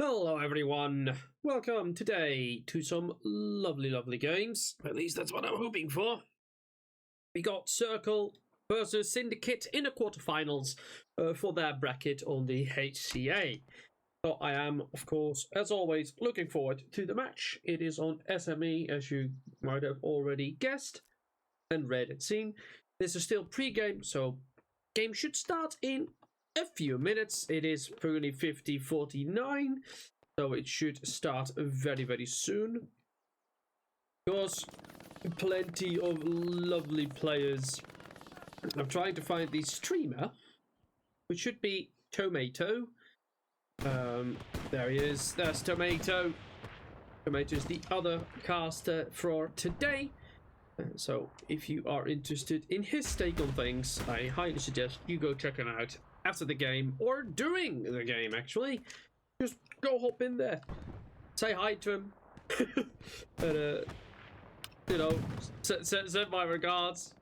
Hello everyone, welcome today to some lovely games. At least that's what I'm hoping for. We got Circle versus Syndicate in the quarterfinals for their bracket on the HCA. So I am, of course, as always, looking forward to the match. It is on SME, as you might have already guessed and read and seen. This is still pre-game, so game should start in a few minutes. It is currently 50:49, so it should start very soon. Of course, plenty of lovely players. I'm trying to find the streamer, which should be Tomato. There he is. There's Tomato. Tomato is the other caster for today. So if you are interested in his take on things, I highly suggest you go check him out after the game, or during the game actually. Just go hop in there, say hi to him, and you know, send my regards.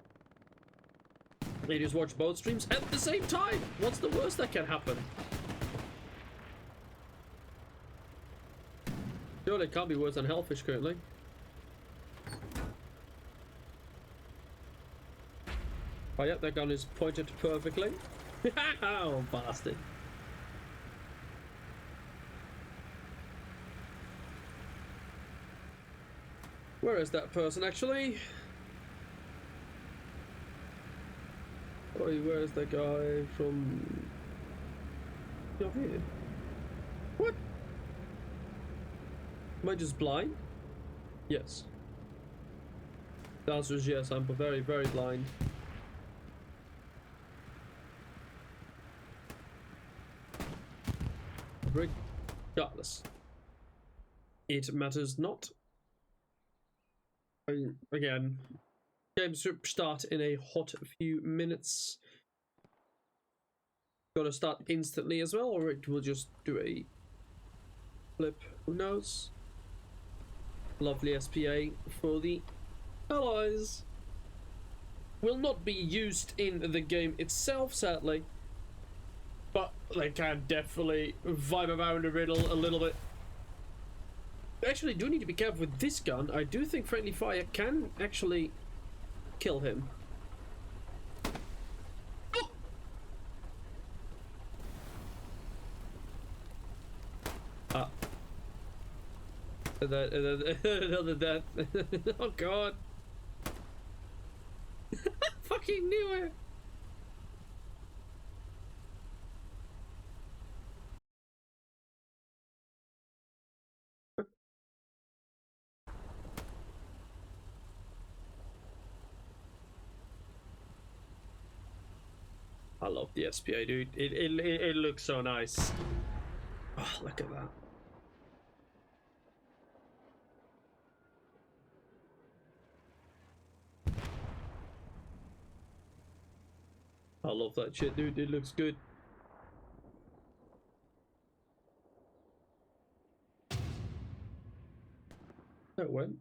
You just watch both streams at the same time. What's the worst that can happen? Surely it can't be worse than Hellfish currently. Oh yeah, that gun is pointed perfectly. Oh, bastard. Where is that person actually? Oh, where is that guy from? Not here. What? Am I just blind? Yes. The answer is yes, I'm very blind. Regardless, it matters not. Again, games should start in a hot few minutes. Gotta start instantly as well, or it will just do a flip. Who knows? Lovely SPA for the allies. Will not be used in the game itself, sadly. But they can definitely vibe around the riddle a little bit. Actually, do need to be careful with this gun. I do think friendly fire can actually kill him. Ah. Another death. Oh god. Fucking knew it. I love the SPA, dude. It looks so nice. Oh, look at that. I love that shit, dude. It looks good. That went.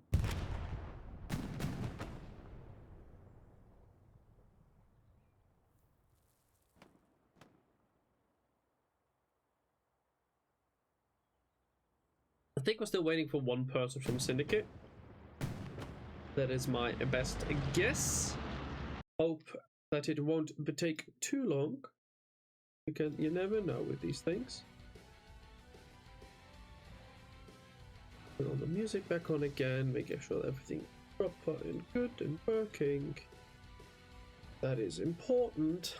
I think we're still waiting for one person from Syndicate. That is my best guess. Hope that it won't take too long, because you never know with these things. Put all the music back on again, making sure everything is proper and good and working. That is important.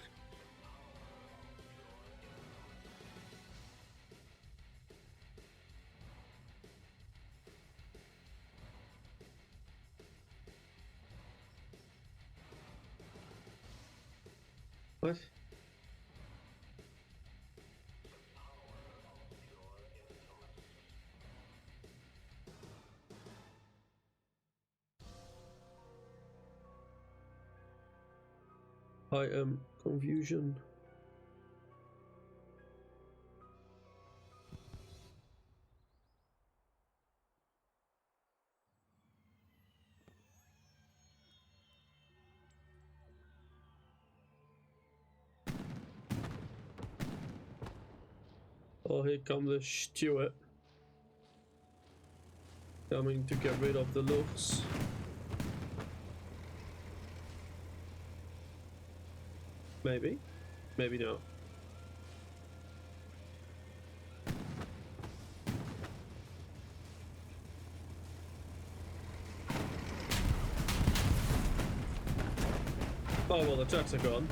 What? I am confusion. Oh, here comes the Stuart. Coming to get rid of the looks. Maybe. Maybe not. Oh well, the trucks are gone.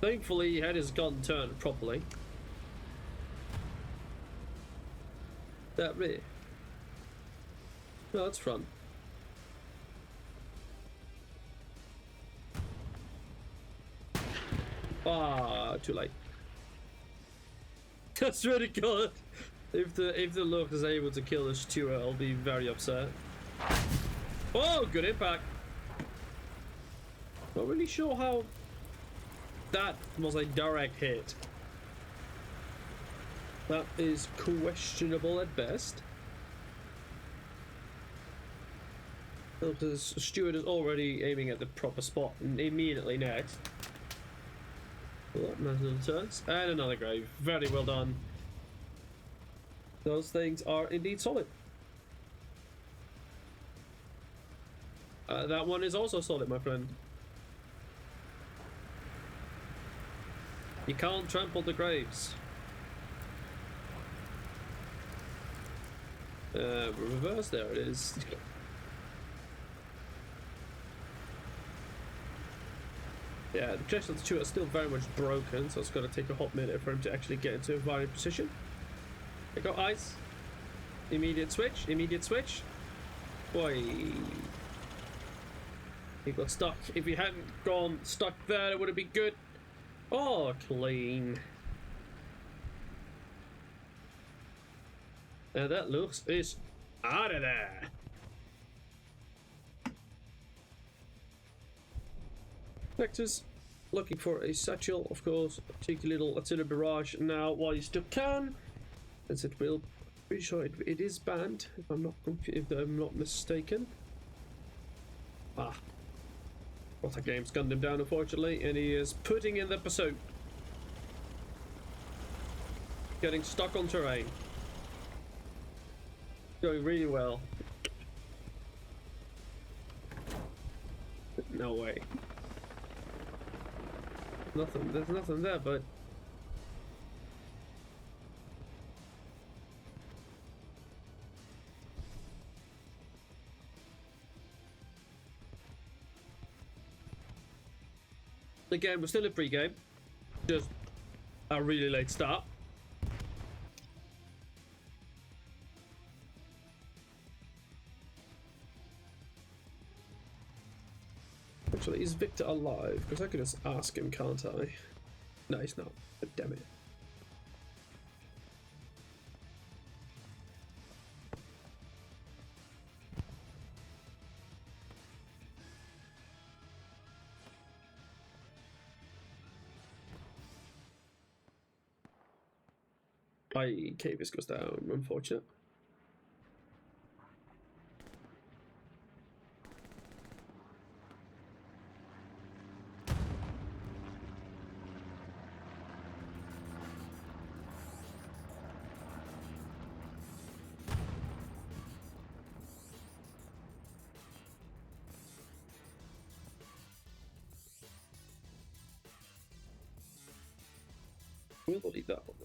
Thankfully, he had his gun turned properly. That rear. No, that's front. Ah, too late. That's really good. If the Lurk is able to kill the Stewart, I'll be very upset. Oh, good impact. Not really sure how that was a direct hit. That is questionable at best. Because Stewart is already aiming at the proper spot and immediately next. Oh, nice little turns. And another grave. Very well done. Those things are indeed solid. That one is also solid, my friend. You can't trample the graves. Reverse, there it is. Yeah, the chest of the Stewart is still very much broken, so it's going to take a hot minute for him to actually get into a firing position. There go ice. Immediate switch, immediate switch. Boy. He got stuck. If he hadn't gone stuck there, it would have been good. Oh, clean. Now that looks is out of there. Vectors looking for a satchel, of course. Take a little artillery barrage now while you still can, as it will. Pretty sure it is banned if I'm not mistaken. Ah, Water Games gunned him down, unfortunately, and he is putting in the pursuit. Getting stuck on terrain. Going really well. No way. Nothing. There's nothing there, but again, we're still in pre-game. Just a really late start. Actually, is Victor alive? Because I could just ask him, can't I? No, he's not. But damn it. Cavis goes down, unfortunate. We'll leave that one.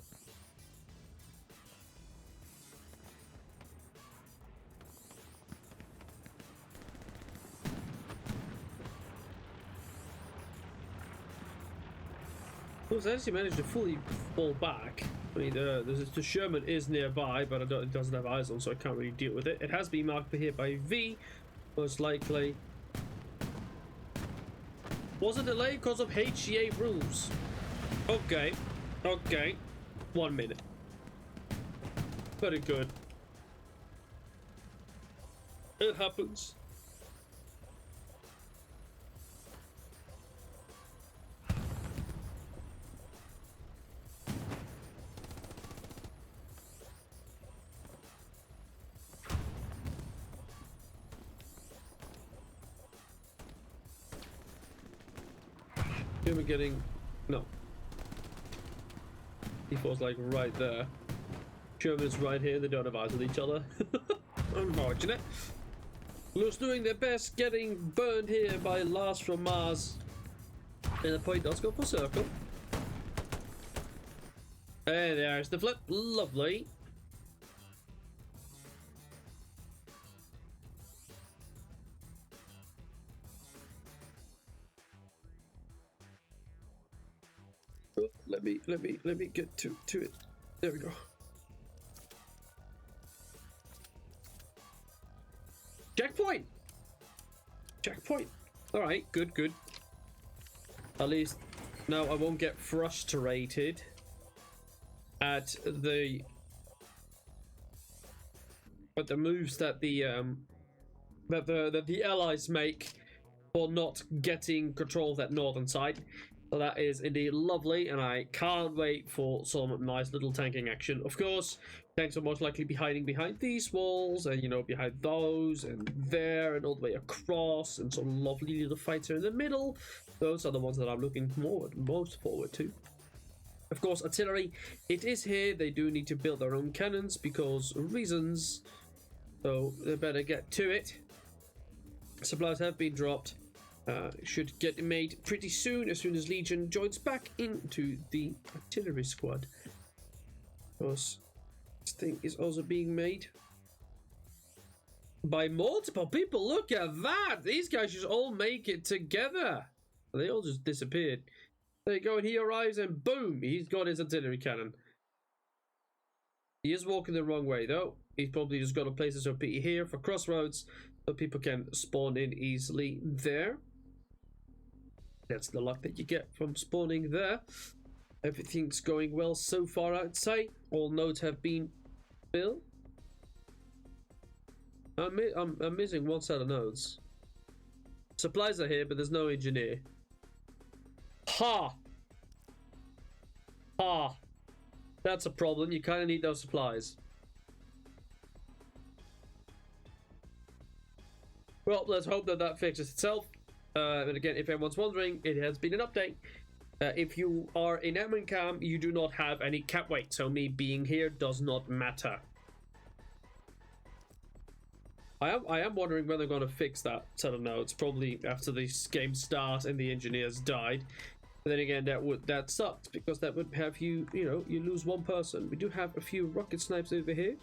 As he managed to fully fall back. I mean, the Sherman is nearby, but it doesn't have eyes on, so I can't really deal with it. It has been marked here by V, most likely. Was it delayed because of HCA rules? Okay, okay. 1 minute. Very good. It happens. We're getting no. He falls like right there. Germans right here, they don't have eyes on each other. Unfortunate. Blues doing their best, getting burned here by Lars from Mars. And the point does go for circle. And there's the flip. Lovely. Oh, let me get to it. There we go. Checkpoint. Checkpoint. All right, good, good. At least now I won't get frustrated at the moves that the allies make for not getting control of that northern side. So that is indeed lovely, and I can't wait for some nice little tanking action. Of course, tanks will most likely be hiding behind these walls, and you know, behind those, and there, and all the way across, and some lovely little fights are in the middle. Those are the ones that I'm looking most forward to. Of course, artillery, it is here. They do need to build their own cannons because reasons, so they better get to it. Supplies have been dropped. Should get made pretty soon as Legion joins back into the artillery squad. Of course, this thing is also being made by multiple people. Look at that! These guys just all make it together. They all just disappeared. There you go, and he arrives and boom, he's got his artillery cannon. He is walking the wrong way though. He's probably just got to place his OP here for crossroads so people can spawn in easily there. That's the luck that you get from spawning there. Everything's going well so far, I'd say. All nodes have been built. I'm missing one set of nodes. Supplies are here, but there's no engineer. Ha! Ha! That's a problem. You kind of need those supplies. Well, let's hope that that fixes itself. And again, if anyone's wondering, it has been an update. If you are in AdminCam, you do not have any cap weight, so me being here does not matter. I am wondering when they're going to fix that set of nodes. Probably after this game starts and the engineers died. But then again, that sucks because that would have you lose one person. We do have a few rocket snipes over here.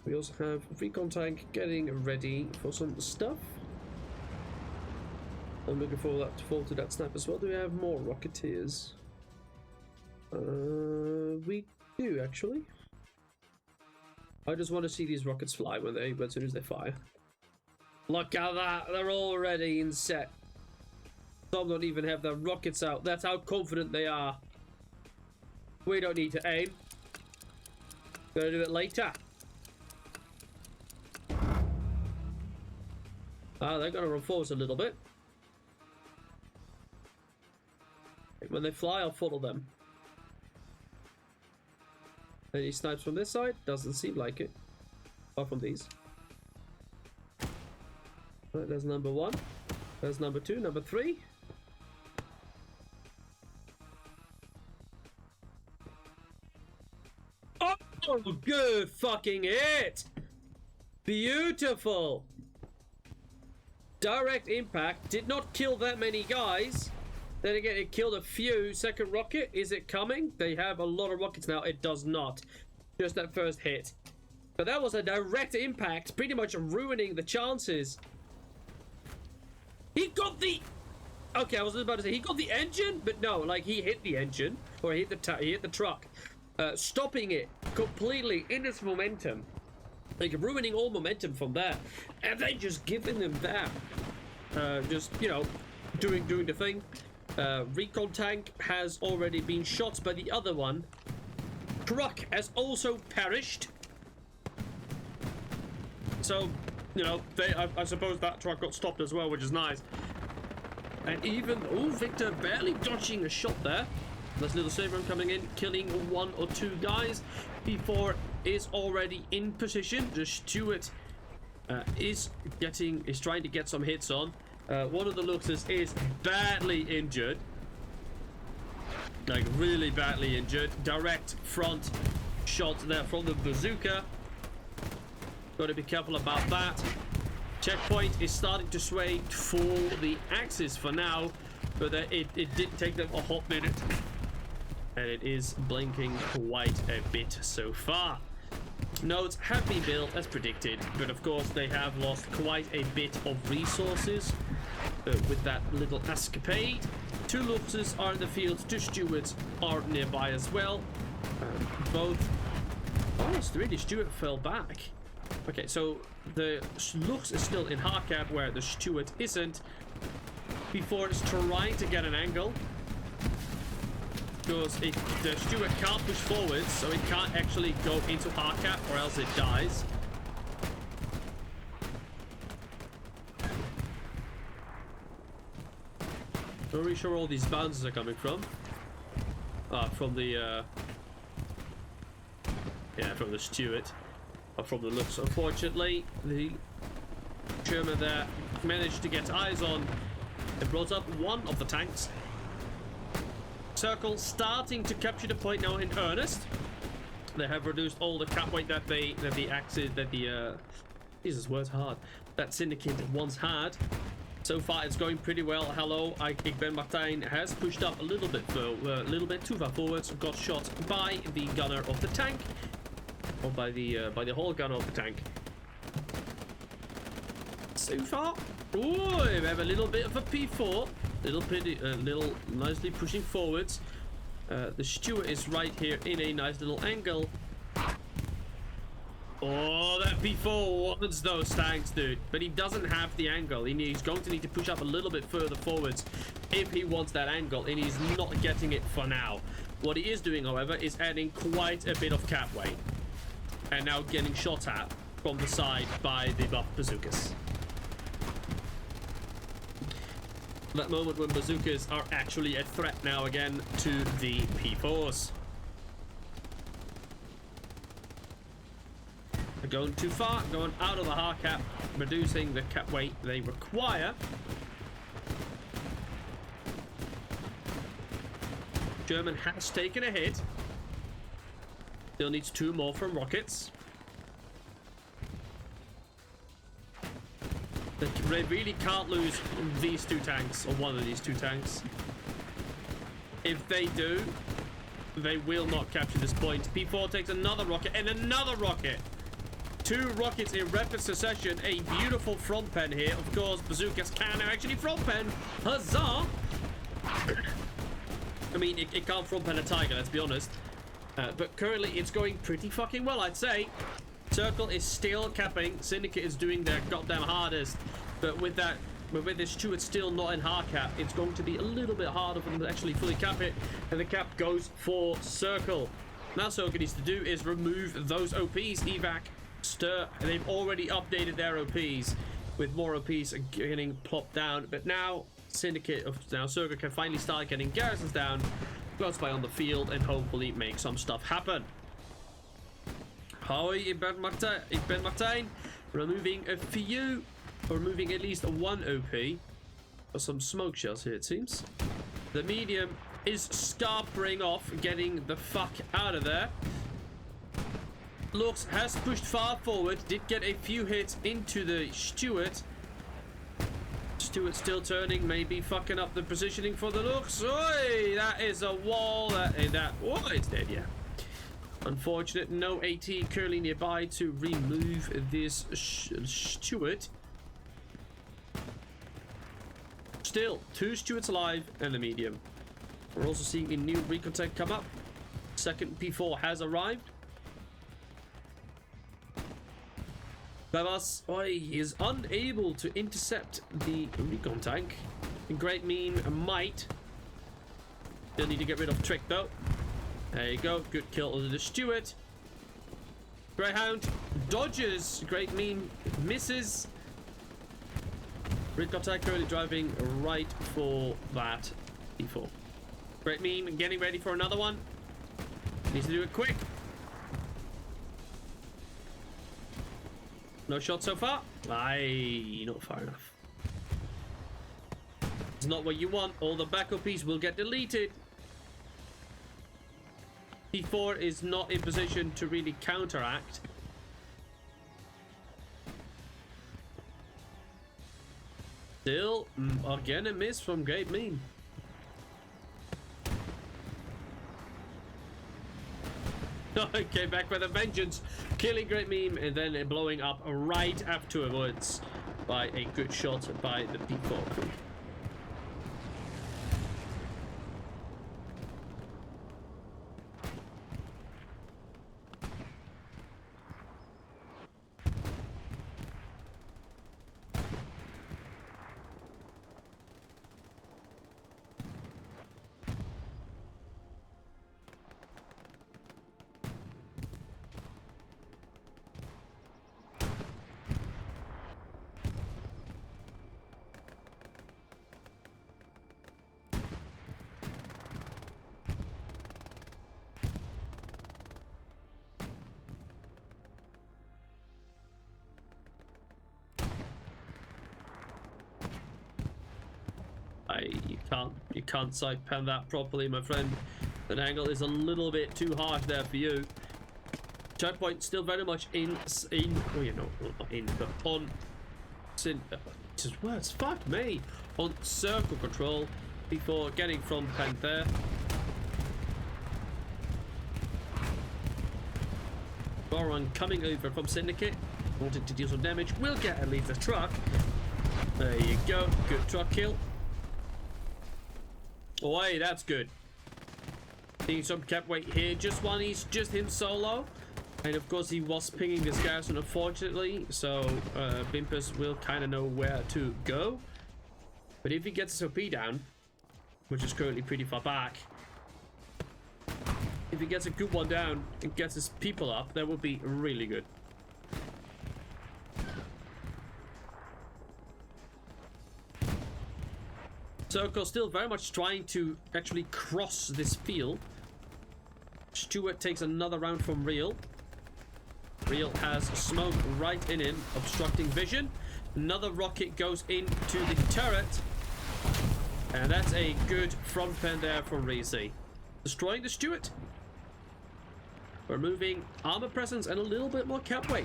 We also have a recon tank getting ready for some stuff. I'm looking forward to that snap as well. Do we have more rocketeers? We do actually. I just want to see these rockets fly as soon as they fire. Look at that! They're already in set. Some don't even have their rockets out. That's how confident they are. We don't need to aim. Gonna do it later. They're gonna run forward a little bit. When they fly, I'll follow them. Any snipes from this side? Doesn't seem like it. Apart from these. Right, there's number one. There's number two, number three. Oh, good fucking hit! Beautiful! Direct impact. Did not kill that many guys. Then again, it killed a few. Second rocket, is it coming? They have a lot of rockets now. It does not. Just that first hit. But that was a direct impact, pretty much ruining the chances. He got the... Okay, I was about to say, he got the engine, but no, like, he hit the engine. Or he hit the truck. Stopping it completely in its momentum. Like, ruining all momentum from there. And then just giving them that. Just, you know, doing the thing. Recon tank has already been shot by the other one. Truck has also perished. So, you know, I suppose that truck got stopped as well, which is nice. And even, oh, Victor barely dodging a shot there. There's little Sabrum coming in, killing one or two guys. P4 is already in position. The Stuart is trying to get some hits on. One of the Luxes is badly injured. Like, really badly injured. Direct front shots there from the bazooka. Got to be careful about that. Checkpoint is starting to sway for the Axis for now, but it did take them a hot minute. And it is blinking quite a bit so far. Nodes have been built as predicted, but of course they have lost quite a bit of resources with that little escapade. 2 Luxes are in the field, 2 Stewards are nearby as well. Both... Oh, it's really Steward fell back. Okay, so the Lux is still in hard cap where the Steward isn't. Before it's trying to get an angle. Because the Steward can't push forward, so it can't actually go into hard cap or else it dies. Not really sure where all these bounces are coming from. From the yeah, from the Steward. Or from the Lux. Unfortunately, the German there managed to get eyes on and brought up one of the tanks. Circle starting to capture the point now in earnest. They have reduced all the cap weight that Jesus, word's hard. That Syndicate once had. So far, it's going pretty well. Hello, Ben Martijn has pushed up a little bit too far forwards. Got shot by the gunner of the tank, or by the whole gunner of the tank. So far, oh, we have a little bit of a P4. Little nicely pushing forwards. The Steward is right here in a nice little angle. Oh, that P4 wants those tanks, dude. But he doesn't have the angle. He's going to need to push up a little bit further forwards if he wants that angle, and he's not getting it for now. What he is doing, however, is adding quite a bit of cap weight. And now getting shot at from the side by the buff bazookas. That moment when bazookas are actually a threat now again to the P4s. They're going too far, going out of the hard cap, reducing the cap weight they require. German has taken a hit. Still needs 2 more from rockets. They really can't lose these 2 tanks, or one of these 2 tanks. If they do, they will not capture this point. P4 takes another rocket and another rocket. 2 rockets in rapid succession. A beautiful front pen here. Of course, bazookas can actually front pen. Huzzah! I mean, it can't front pen a tiger, let's be honest. But currently, it's going pretty fucking well, I'd say. Circle is still capping. Syndicate is doing their goddamn hardest. But with this Steward still not in hard cap, it's going to be a little bit harder for them to actually fully cap it. And the cap goes for Circle. Now Circle needs to do is remove those OPs. Evac, Stir. They've already updated their OPs with more OPs getting plopped down. But now Circle can finally start getting garrisons down close by on the field and hopefully make some stuff happen. Hoi, Ben Martijn, removing a few, or removing at least 1 OP. Or some smoke shells here, it seems. The medium is scarpering off, getting the fuck out of there. Lux has pushed far forward, did get a few hits into the Steward. Steward still turning, maybe fucking up the positioning for the Lux. Oi, that is a wall. Oh, it's dead, yeah. Unfortunate, no AT currently nearby to remove this Steward. Still, 2 Stewards alive and a medium. We're also seeing a new recon tank come up. Second P4 has arrived. Bavas is unable to intercept the recon tank. Great meme might. Still need to get rid of Trick though. There you go. Good kill on the Steward. Greyhound dodges. Great meme misses. Recon tank currently driving right for that P4. Great meme getting ready for another one. Needs to do it quick. No shot so far. Aye, not far enough. It's not what you want. All the backup pieces will get deleted. P4 is not in position to really counteract. Still, again a miss from Great Meme. Okay, back with a vengeance, killing Great Meme and then blowing up right afterwards by a good shot by the P4 crew. You can't sight pan that properly, my friend. That angle is a little bit too harsh there for you. Checkpoint still very much in oh, you know, not in, but on just words, fuck me, on circle control before getting from pen there. Goron coming over from Syndicate, wanting to deal some damage, will get at least a truck. There you go, good truck kill. Oh, hey, that's good. Seeing some cap weight here, just one, he's just him solo. And of course he was pinging this garrison, unfortunately, so Bimpus will kind of know where to go. But if he gets his OP down, which is currently pretty far back, if he gets a good one down and gets his people up, that would be really good. Circle still very much trying to actually cross this field. Stewart takes another round from Real. Real has smoke right in him, obstructing vision. Another rocket goes into the turret. And that's a good front pen there from Reese. Destroying the Stewart. Removing armor presence and a little bit more cap weight.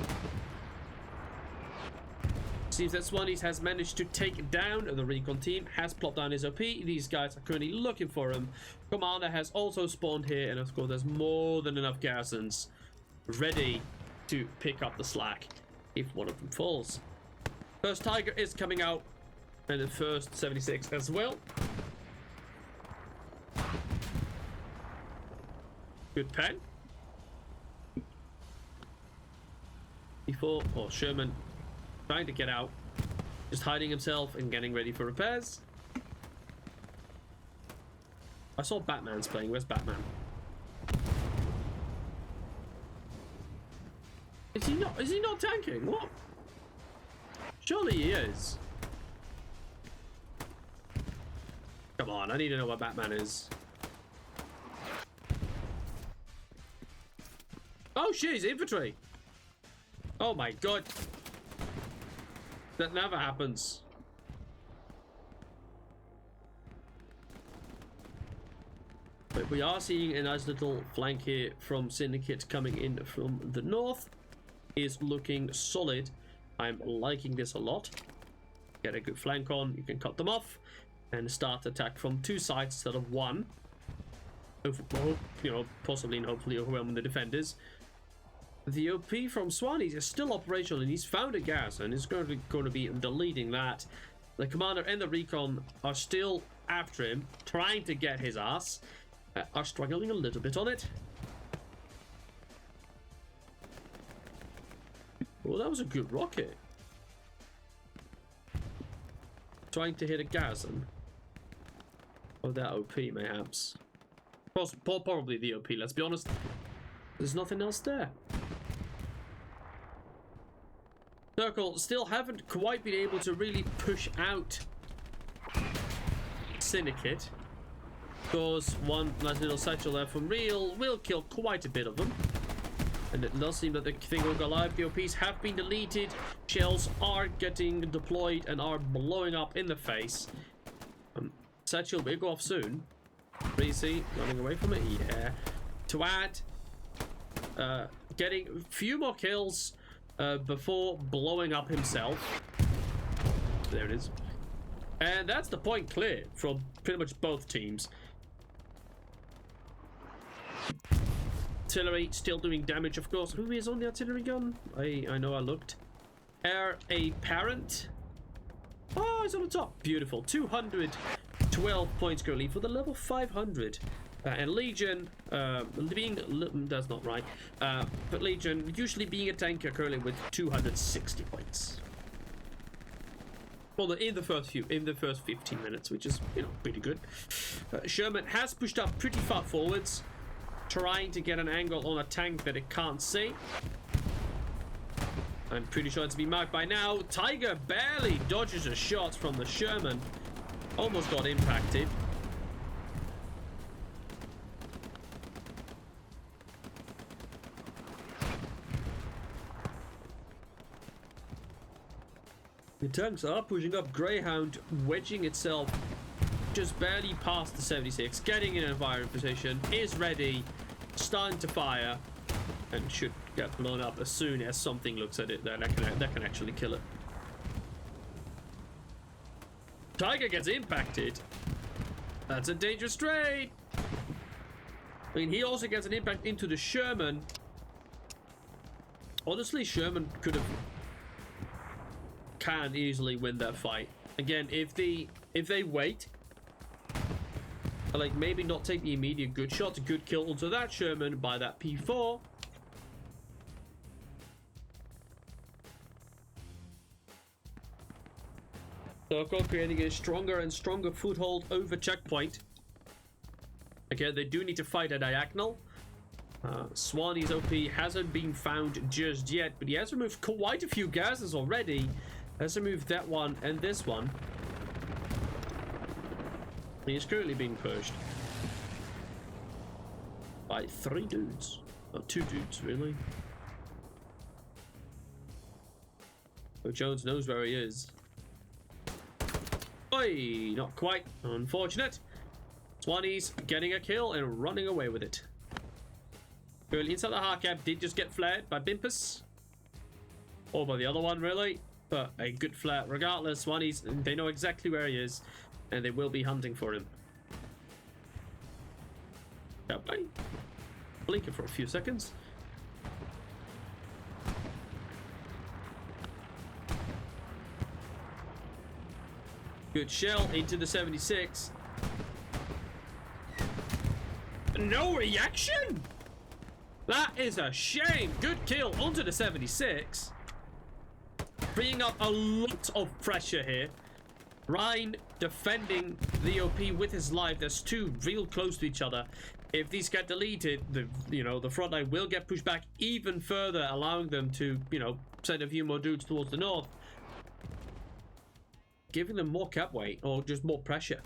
Seems that Swannies has managed to take down the recon team, has plopped down his OP. These guys are currently looking for him. Commander has also spawned here, and of course there's more than enough garrisons ready to pick up the slack if one of them falls. First Tiger is coming out, and the first 76 as well. Good pen. Before, or Sherman trying to get out, just hiding himself and getting ready for repairs. I saw Batman's playing. Where's Batman? Is he not tanking? What? Surely he is. Come on, I need to know what Batman is. Oh shit, he's infantry. Oh my god. That never happens. But we are seeing a nice little flank here from Syndicate coming in from the north. Is looking solid. I'm liking this a lot. Get a good flank on, you can cut them off and start attack from two sides instead of one. You know, possibly and hopefully overwhelming the defenders. The OP from Swannies is still operational and he's found a garrison. He's going to be deleting that. The commander and the recon are still after him, trying to get his ass. Are struggling a little bit on it. Oh, that was a good rocket. Trying to hit a garrison. Oh, that OP, mayhaps. Probably the OP, let's be honest. There's nothing else there. Circle still haven't quite been able to really push out Syndicate. Because one nice little satchel there from Real will kill quite a bit of them. And it does seem that the thing will go live. The OPs have been deleted. Shells are getting deployed and are blowing up in the face. Satchel will go off soon. Reese running away from it. Yeah. to add. Getting a few more kills before blowing up himself. There it is. And that's the point clear from pretty much both teams. Artillery still doing damage, of course. Who is on the artillery gun? I know I looked. Air a parent. Oh, he's on the top. Beautiful. 212 points currently for the level 500. And Legion, that's not right. But Legion usually being a tanker currently with 260 points. Well, in the first 15 minutes, which is, you know, pretty good. Sherman has pushed up pretty far forwards, trying to get an angle on a tank that it can't see. I'm pretty sure it's been marked by now. Tiger barely dodges a shot from the Sherman. Almost got impacted. The tanks are pushing up. Greyhound wedging itself just barely past the 76, getting in an firing position, is ready, starting to fire, and should get blown up as soon as something looks at it that can actually kill it. Tiger gets impacted. That's a dangerous trade. I mean, he also gets an impact into the Sherman. Honestly, Sherman can easily win that fight. Again, if they wait, like maybe not take the immediate good shot, a good kill onto that Sherman by that P4. Circle creating a stronger and stronger foothold over checkpoint. Again, they do need to fight a diagonal. Swanee's OP hasn't been found just yet, but he has removed quite a few gases already. Has removed that one and this one. He's currently being pushed by 3 dudes. Oh, 2 dudes, really. Oh, Jones knows where he is. Oi, not quite. Unfortunate. Swanee's getting a kill and running away with it. Currently inside the hard cap, did just get flared by Bimpus. Or by the other one, really. But a good flare. Regardless, Swanee's, they know exactly where he is. And they will be hunting for him. Yeah, blinking for a few seconds. Good shell into the 76. No reaction? That is a shame. Good kill onto the 76. Bringing up a lot of pressure here. Ryan defending the OP with his life. There's 2 real close to each other. If these get deleted, the front line will get pushed back even further, allowing them to, send a few more dudes towards the north. Giving them more cap weight or just more pressure.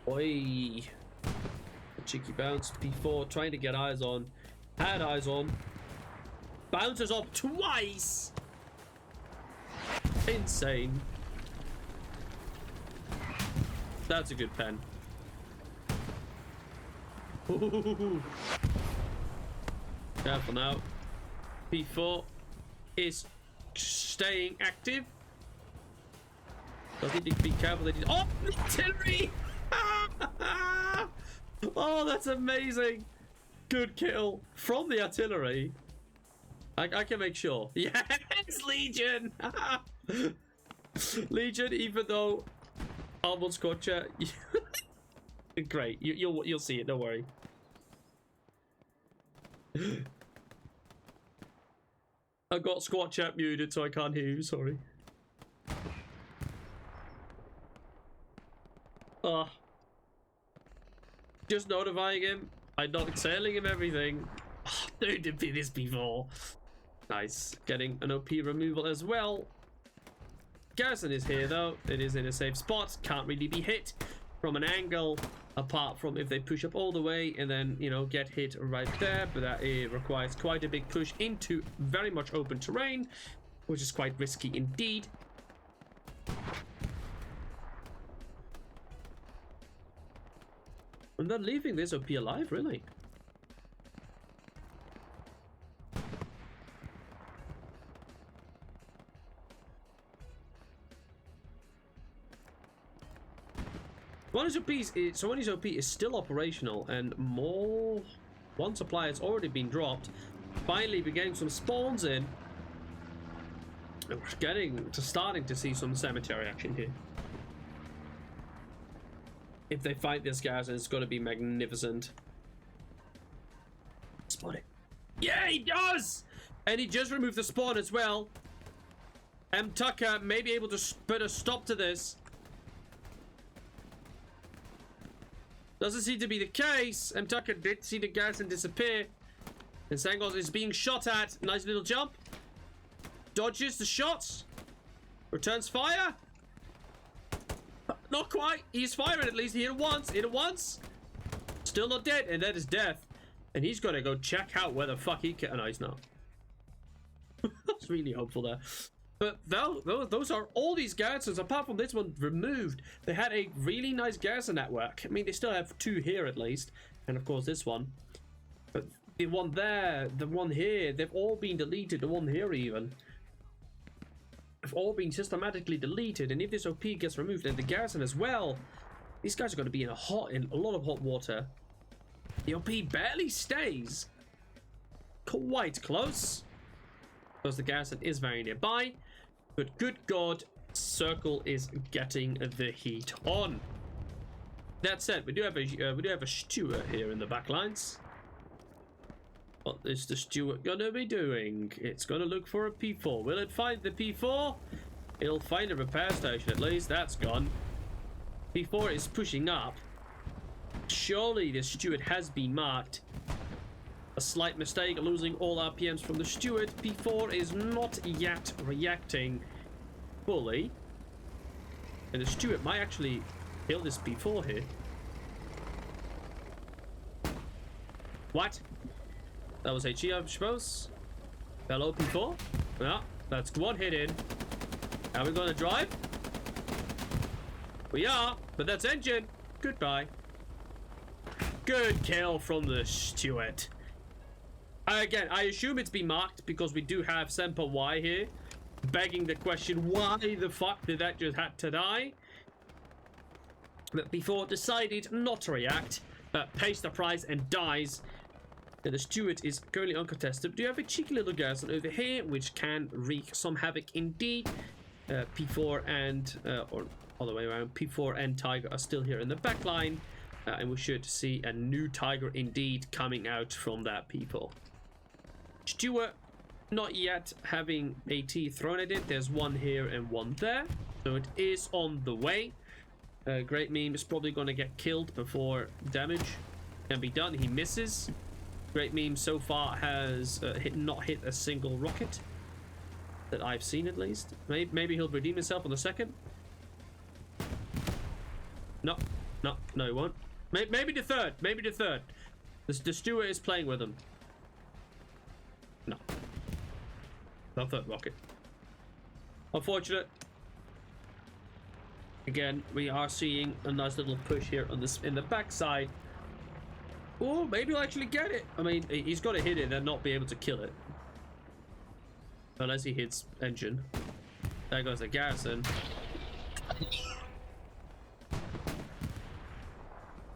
Oi. A cheeky bounce. P4 trying to get eyes on. Had eyes on. Bounces off twice. Insane. That's a good pen. Ooh. Careful now. P4 is staying active. Does he need to be careful? Oh, artillery! Oh, that's amazing. Good kill from the artillery. I can make sure. Yes, Legion. Legion, even though Armored Scorcher. Great. You'll see it. Don't worry. I got Squad Chat muted, so I can't hear you. Sorry. Just notifying him. I'm not telling him everything. Oh, dude, did this before. Nice. Getting an OP removal as well. Garrison is here though. It is in a safe spot. Can't really be hit from an angle, apart from if they push up all the way and then, get hit right there. But that requires quite a big push into very much open terrain. which is quite risky indeed. And then leaving this OP alive, really? One of his OP is still operational, and one supply has already been dropped. Finally, we're getting some spawns in. And we're starting to see some cemetery action here. If they fight this garrison, it's going to be magnificent. Spawn it. Yeah, he does! And he just removed the spawn as well. Tucker may be able to put a stop to this. Doesn't seem to be the case. Tucker did see the garrison disappear. And Sangos is being shot at. Nice little jump. Dodges the shots. Returns fire. Not quite. He's firing at least. He hit it once. Hit it once. Still not dead. And that is death. And he's got to go check out where the fuck he can. Oh, no, he's not. I was really hopeful there. But those are all these garrisons, apart from this one, removed. They had a really nice garrison network. I mean, they still have 2 here at least. And of course this one. But the one there, the one here, they've all been deleted. The one here even. They've all been systematically deleted. And if this OP gets removed, and the garrison as well, these guys are going to be in a lot of hot water. The OP barely stays. Quite close. Because the garrison is very nearby. But good God, Circle is getting the heat on. That said, we do have a steward here in the back lines. What is the steward gonna be doing? It's gonna look for a P4. Will it find the P4? It'll find a repair station at least. That's gone. P4 is pushing up. Surely the steward has been marked. A slight mistake, losing all RPMs from the steward. P4 is not yet reacting fully. And the steward might actually kill this P4 here. What? That was HCA, I suppose. Hello, P4. Yeah, that's one hit in. Are we going to drive? We are, but that's engine. Goodbye. Good kill from the steward. Again, I assume it's been marked because we do have Semper Y here, begging the question, why the fuck did that just have to die? But before decided not to react, pays the price and dies. And the steward is currently uncontested. Do you have a cheeky little garrison over here, which can wreak some havoc indeed? P4 and, or all the way around, P4 and Tiger are still here in the back line. And we should see a new Tiger indeed coming out from that P4. Stewart not yet having AT thrown at it. There's one here and one there, so it is on the way. Great Meme is probably going to get killed before damage can be done. He misses. Great Meme so far has not hit a single rocket that I've seen, at least. Maybe he'll redeem himself on the second. No, he won't. Maybe the third. Maybe the third. The steward is playing with him. No. No third rocket. Unfortunate. Again, we are seeing a nice little push here on this in the backside. Oh, maybe he'll actually get it. I mean, he's got to hit it and not be able to kill it. Unless he hits engine. There goes the garrison.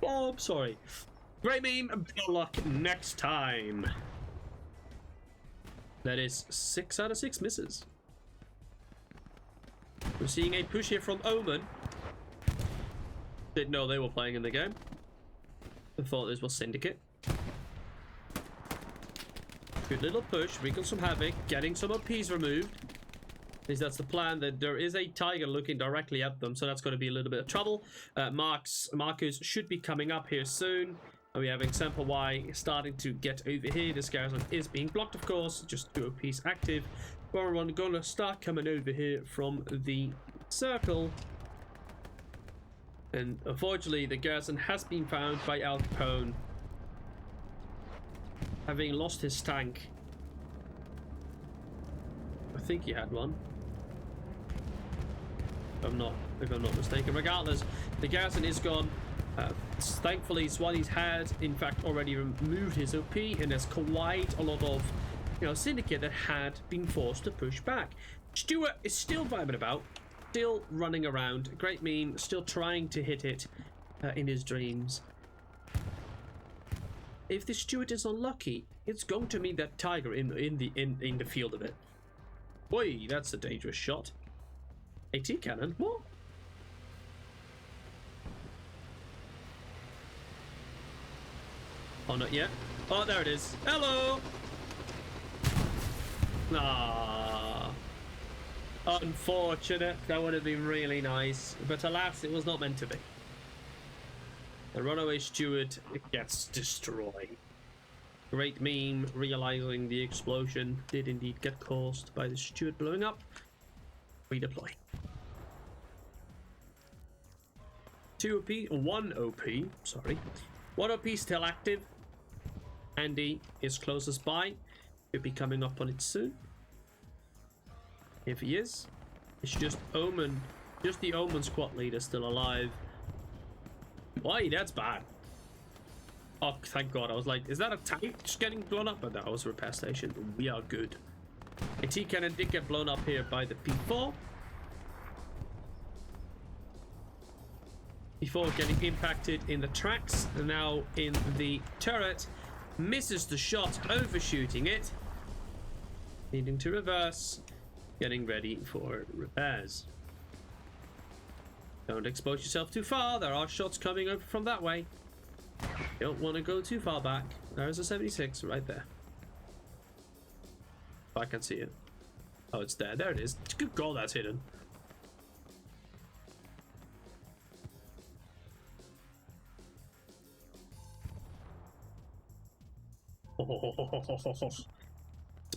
Oh, I'm sorry. Great Meme, better luck next time. That is 6 out of 6 misses. We're seeing a push here from Omen. Didn't know they were playing in the game. I thought this was Syndicate. Good little push, wreaking some havoc, getting some OPs removed. At least that's the plan. That there is a Tiger looking directly at them, so that's going to be a little bit of trouble. Marcus should be coming up here soon. And we're having Semper Y starting to get over here. This garrison is being blocked, of course. Just 2 OPs active. We're going to start coming over here from the circle. And unfortunately, the garrison has been found by Al Capone, having lost his tank. I think he had one. If I'm not mistaken. Regardless, the garrison is gone. Thankfully, Swanee's had, in fact, already removed his OP, and there's quite a lot of, Syndicate that had been forced to push back. Stuart is still vibing about, still running around. Great meme, still trying to hit it in his dreams. If the Stuart is unlucky, it's going to meet that Tiger in the field of it. Boy, that's a dangerous shot. AT cannon? What? Oh, not yet. Oh, there it is. Hello! Ah, unfortunate. That would have been really nice. But alas, it was not meant to be. The runaway Stuart gets destroyed. Great meme, realizing the explosion did indeed get caused by the Stuart blowing up. Redeploy. 2 OP, 1 OP, sorry. 1 OP still active. Andy is closest by. He'll be coming up on it soon. If he is. It's just Omen. Just the Omen squad leader still alive. Why? That's bad. Oh, thank God. I was like, is that a tank just getting blown up? But that was a repair station. We are good. A T-cannon did get blown up here by the P4. Before getting impacted in the tracks, and now in the turret. Misses the shot, overshooting it. Needing to reverse. Getting ready for repairs. Don't expose yourself too far. There are shots coming over from that way. Don't want to go too far back. There's a 76 right there. Oh, I can see it. Oh, it's there. There it is. Good goal, that's hidden.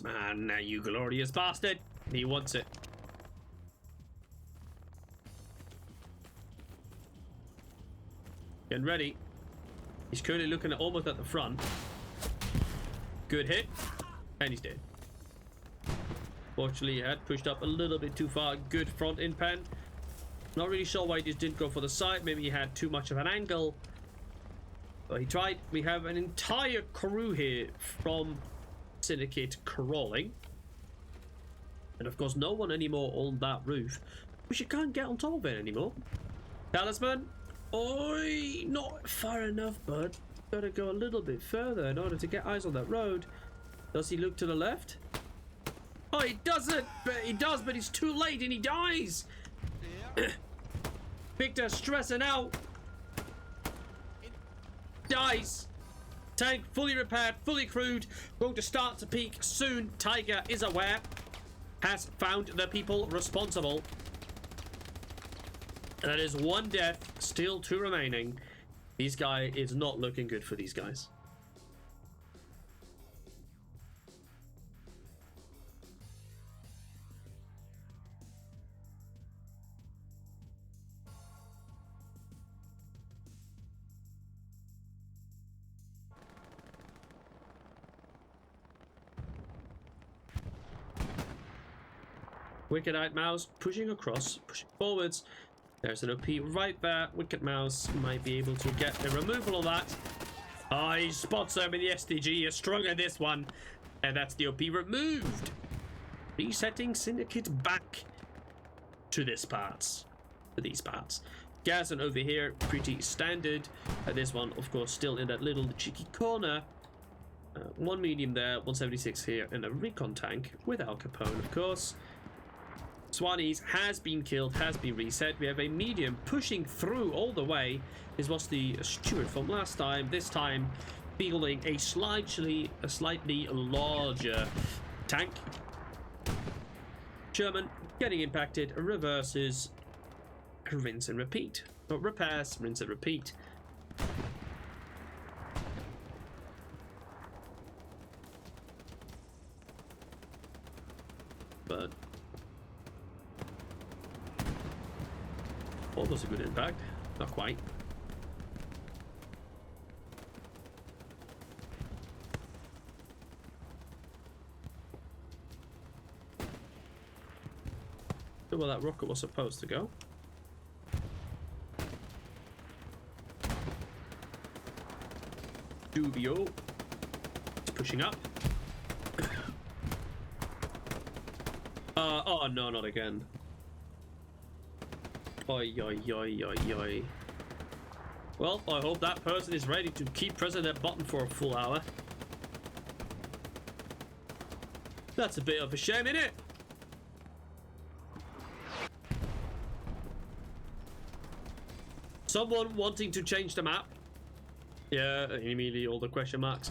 Man, now you glorious bastard. He wants it. Getting ready. He's currently looking at almost at the front. Good hit. And he's dead. Fortunately, he had pushed up a little bit too far. Good front in pen. Not really sure why he just didn't go for the side. Maybe he had too much of an angle. But he tried. We have an entire crew here from Syndicate crawling. And of course, no one anymore on that roof. Which you can't get on top of it anymore. Talisman. Oi, not far enough, bud. Gotta go a little bit further in order to get eyes on that road. Does he look to the left? Oh, he doesn't! But he does, but he's too late and he dies! Victor stressing out. Dies. Tank fully repaired, fully crewed. Going to start to peak soon. Tiger is aware. Has found the people responsible. And that is 1 death, still 2 remaining. This guy is not looking good for these guys. Wicked-eyed Mouse pushing across, pushing forwards. There's an OP right there. Wicked Mouse might be able to get a removal of that. Oh, he spots him in the SDG. You're strong at this one. And that's the OP removed. Resetting Syndicate back to this parts. To these parts. Garrison over here, pretty standard. This one, of course, still in that little cheeky corner. 1 medium there, 176 here, and a recon tank with Al Capone, of course. Swanee's has been killed, has been reset. We have a medium pushing through all the way. This was the Stuart from last time. This time, fielding a slightly larger tank. Sherman getting impacted. Reverses. Rinse and repeat. Or repairs. Rinse and repeat. But almost a good impact. Not quite. Where that rocket was supposed to go. Dubio. It's pushing up. Oh no, not again. Oi, oi, oi, oi, oi. Well, I hope that person is ready to keep pressing that button for a full hour. That's a bit of a shame, isn't it? Someone wanting to change the map. Yeah, immediately all the question marks.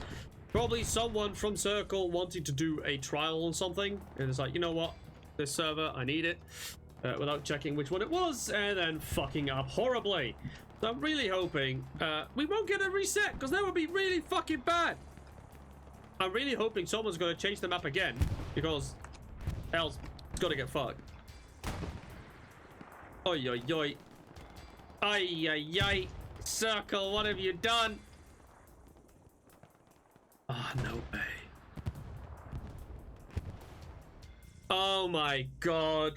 Probably someone from Circle wanting to do a trial on something. And it's like, you know what? This server, I need it. Without checking which one it was. And then fucking up horribly. So I'm really hoping we won't get a reset. Because that would be really fucking bad. I'm really hoping someone's going to change the map again. Because else it's going to get fucked. Oi, oi, oi. Ay, ay, ay. Circle, what have you done? Ah, oh, no way. Oh my god.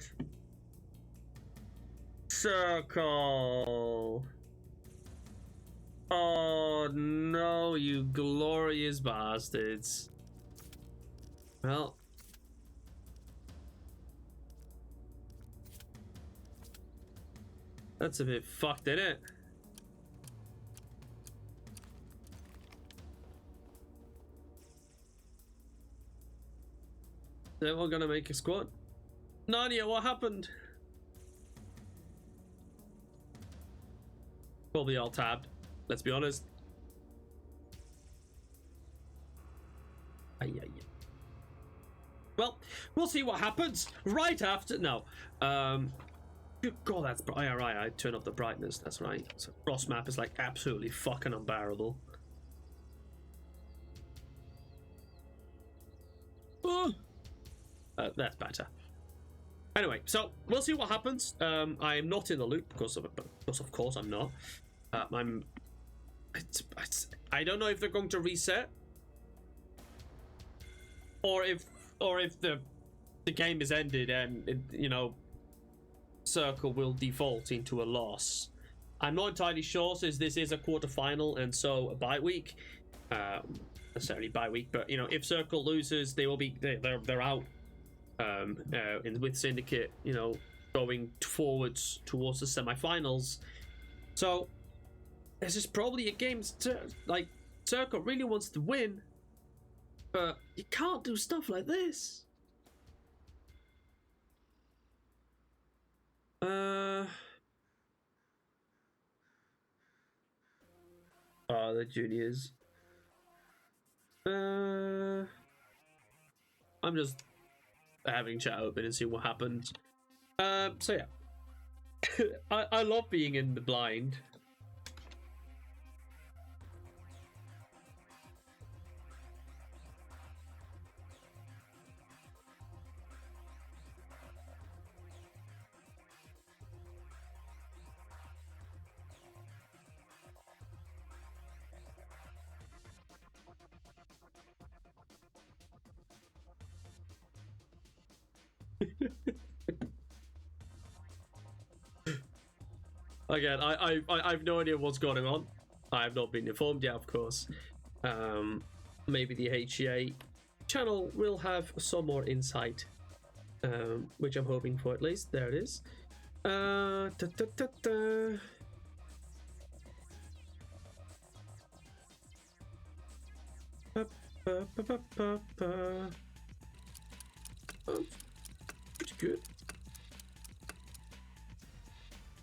Circle. Oh no, you glorious bastards. Well. That's a bit fucked, isn't it? Is everyone gonna make a squad? Nadia, what happened? Probably all tabbed, let's be honest. Ay, ay, ay. Well, we'll see what happens right after. No. Good God, that's bright. Yeah, right, I turn up the brightness, that's right. So cross map is like absolutely fucking unbearable. Oh. That's better. Anyway, so we'll see what happens. I am not in the loop because of course I'm not. I don't know if they're going to reset, or if the game is ended and it, you know, Circle will default into a loss. I'm not entirely sure, since this is a quarterfinal and so a bye week. Necessarily bye week, but you know, if Circle loses, they will be they're out. With Syndicate, you know, going forwards towards the semi-finals. So this is probably a game like Circle really wants to win, but you can't do stuff like this. Oh, the juniors. I'm just having chat open and see what happens. So yeah. I love being in the blind. Again, I've no idea what's going on. I have not been informed yet, of course. Maybe the HCA channel will have some more insight, which I'm hoping for at least. There it is. Da, da, da, da. Ba, ba, ba, ba, ba, ba. Oh, pretty good.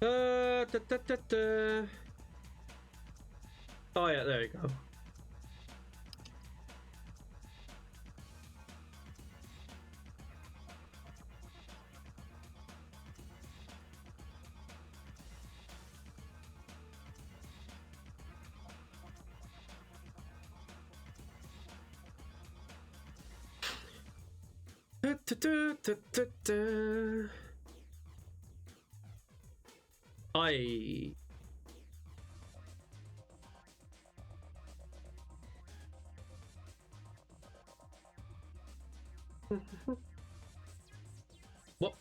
Da, da, da, da. Oh yeah, there you go. Da, da, da, da, da, da. What?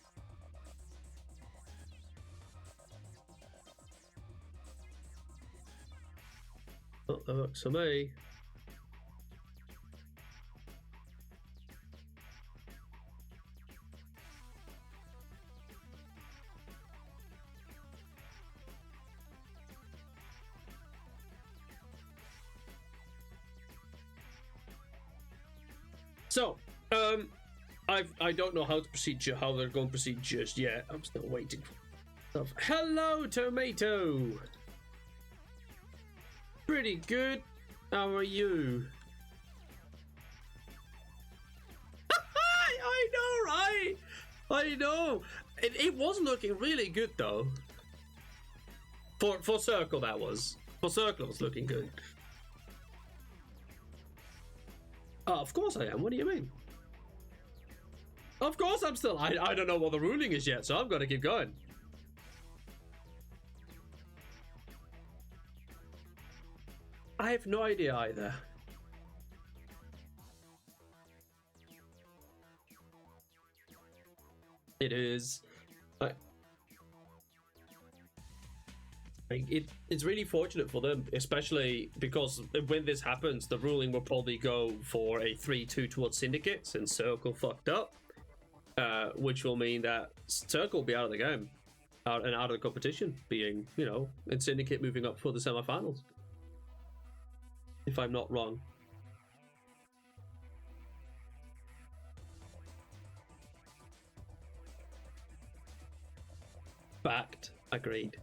Oh, that works for me. So, I don't know how they're going to proceed just yet. I'm still waiting for stuff. Hello, Tomato. Pretty good. How are you? I know, right? I know. It was looking really good though. For Circle, that was. For Circle, it was looking good. Of course I am. What do you mean? Of course I'm still. I don't know what the ruling is yet, so I've got to keep going. I have no idea either. It is. It's really fortunate for them, especially because when this happens, the ruling will probably go for a 3-2 towards Syndicate, since Circle fucked up, which will mean that Circle will be out of the game, out of the competition, being, you know, and Syndicate moving up for the semifinals. If I'm not wrong. Fact. Agreed.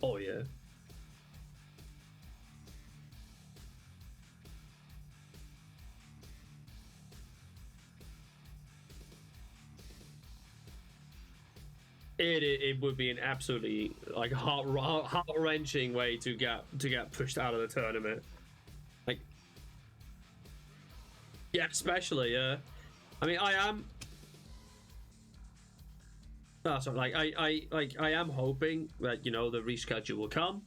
Oh yeah. It would be an absolutely like heart-wrenching way to get pushed out of the tournament. Like, yeah, especially yeah. I mean, I am. No, sorry, like I am hoping that, you know, the reschedule will come.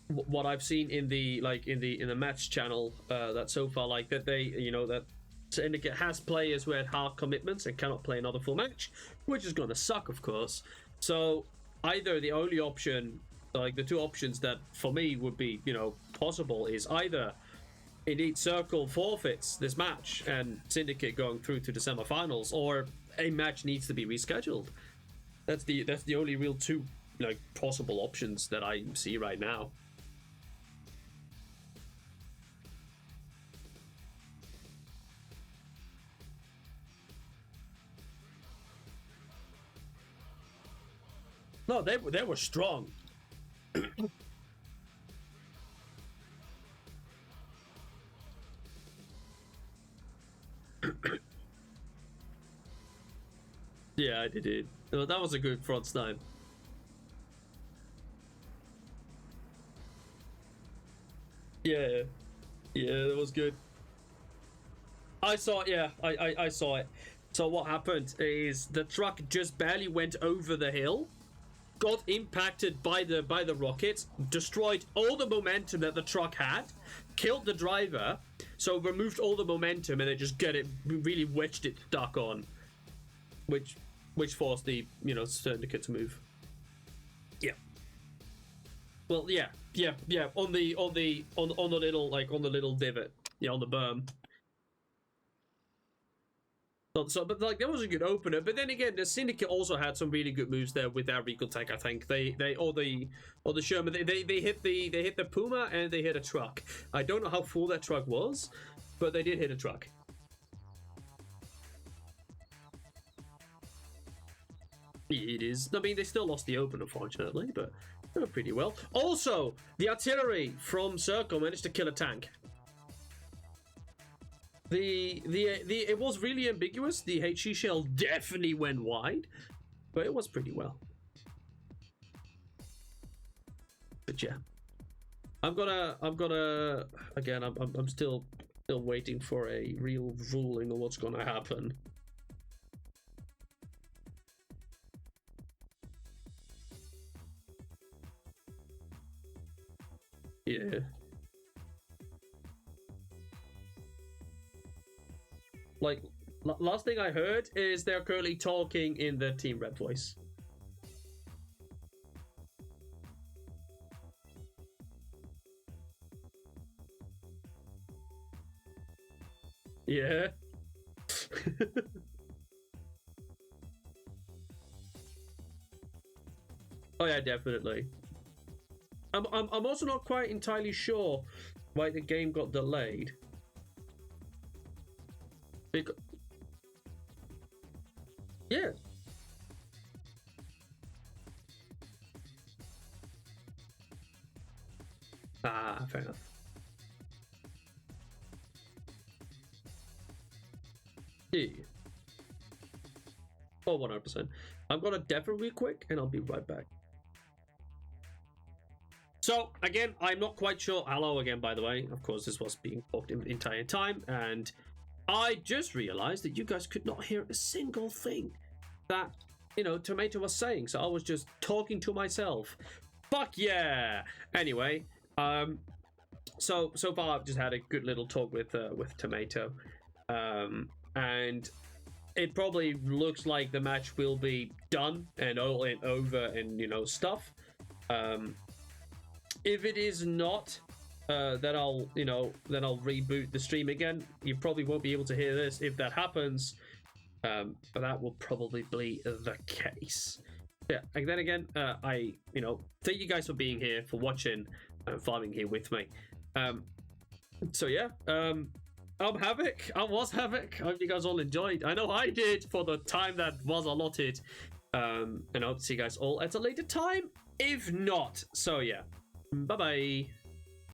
What I've seen in the match channel, that so far, like that they, you know, that Syndicate has players who had hard commitments and cannot play another full match, which is gonna suck, of course. So either the only option, like the two options that for me would be, you know, possible, is either indeed Circle forfeits this match and Syndicate going through to the semifinals, or a match needs to be rescheduled. That's the only real two, like, possible options that I see right now. No, they were strong. Yeah, I did it. Oh, that was a good front snipe. Yeah, yeah, that was good. I saw it. Yeah, I saw it. So what happened is the truck just barely went over the hill, got impacted by the rockets, destroyed all the momentum that the truck had, killed the driver, so removed all the momentum, and it just really wedged it stuck on, which forced the, you know, Syndicate to move. Yeah. Well, yeah, on the little, like, on the little divot, yeah, on the berm. So, but like, that was a good opener. But then again, the Syndicate also had some really good moves there with their recall tech. I think they or the Sherman, they hit the Puma and they hit a truck. I don't know how full that truck was, but they did hit a truck. It is. I mean, they still lost the open, unfortunately, but they were pretty well. Also, the artillery from Circle managed to kill a tank. it was really ambiguous. The HE shell definitely went wide, but it was pretty well. But yeah, I'm gonna again. I'm still waiting for a real ruling on what's gonna happen. Yeah. Like, last thing I heard is they're currently talking in the Team Red voice. Yeah. Oh yeah, definitely. I'm also not quite entirely sure why the game got delayed. Yeah. Ah, fair enough. Yeah. Oh, 100%. I'm gonna definitely quick, and I'll be right back. So, again, I'm not quite sure. Hello again, by the way. Of course, this was being talked the entire time, and I just realized that you guys could not hear a single thing that, you know, Tomato was saying, so I was just talking to myself. Fuck yeah! Anyway, so far I've just had a good little talk with Tomato, and it probably looks like the match will be done and all and over and, you know, stuff. If it is not, then I'll reboot the stream again. You probably won't be able to hear this if that happens, but that will probably be the case. Yeah, and then again, I thank you guys for being here, for watching, and farming here with me. So yeah, I'm Havoc. I was Havoc. I hope you guys all enjoyed. I know I did for the time that was allotted. And I hope to see you guys all at a later time, if not. So yeah, bye bye.